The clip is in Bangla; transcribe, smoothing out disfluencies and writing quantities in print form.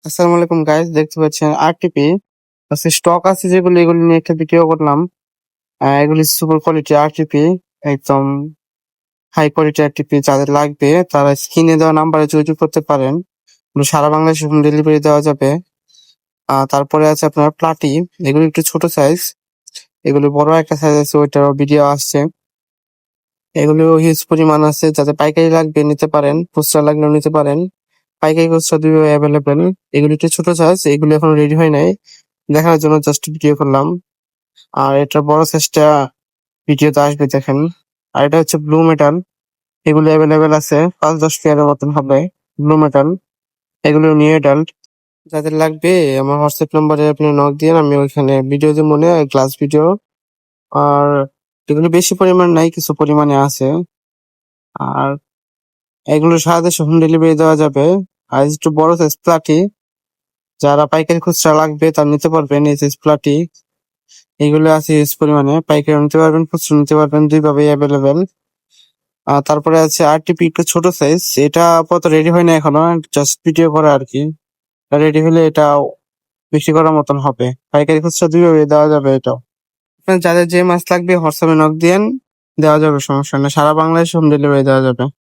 আসসালামু আলাইকুম গাইস, দেখতে পাচ্ছেন আরটিপি আজকে স্টক আছে যেগুলো এগুলো নিয়ে একটা ভিডিও করলাম। এগুলি সুপার কোয়ালিটি আরটিপি, একদম হাই কোয়ালিটি আরটিপি। যাদের লাগবে তারা স্ক্রিনে দেওয়া নাম্বারে যোগাযোগ করতে পারেন। এগুলো সারা বাংলাদেশে হোম ডেলিভারি দেওয়া যাবে। তারপরে আছে আপনার প্লাটি, এগুলো একটু ছোট সাইজ, এগুলো বড় একটা সাইজ আছে, ওইটারও ভিডিও আসছে। এগুলো হিউজ পরিমাণ আছে, যাদের পাইকারি লাগবে নিতে পারেন, খুচরা লাগলেও নিতে পারেন। পাইকারি খুচরা দুটোই অ্যাভেলেবেল। এগুলো একটু ছোট সাইজ, এগুলো এখনো রেডি হয় নাই, দেখার জন্য জাস্ট ভিডিও করলাম। আর এটা বড় সাইজটা ভিডিওতে আসবে, দেখেন। আর এটা হচ্ছে ব্লু মেটাল, এগুলো অ্যাভেলেবেল আছে 5-10 পেয়ারের মতন হবে ব্লু মেটাল। এগুলো নিউ অ্যাডাল্ট। যাদের লাগবে আমার হোয়াটসঅ্যাপ নম্বরে আপনি নক দিয়ে, আমি ওইখানে ভিডিও যে মনে গ্লাস ভিডিও। আর এগুলো বেশি পরিমাণ নাই, কিছু পরিমাণে আছে। আর এগুলো সারা দেশে হোম ডেলিভারি দেওয়া যাবে। আর একটু বড় সাইজ প্লাটি, যারা পাইকারি খুচরা লাগবে তারা নিতে পারবেন। এই সাইজ প্লাটি এগুলো আছে হিউজ পরিমাণে, পাইকারি নিতে পারবেন, খুচরা নিতে পারবেন, দুইভাবেই অ্যাভেলেবেল। তারপরে আছে আরটিপি একটু ছোট সাইজ, এটা আপাতত রেডি হয় না এখনো, জাস্ট ভিডিও করা আর কি। রেডি হলে এটা বিক্রি করার মতন হবে, পাইকারি খুচরা দুইভাবে দেওয়া যাবে এটাও। আপনার যাদের যে মাছ লাগবে হোয়াটসঅ্যাপে নক দিয়েন, দেওয়া যাবে, সমস্যা নেই, সারা বাংলাদেশে হোম ডেলিভারি দেওয়া যাবে।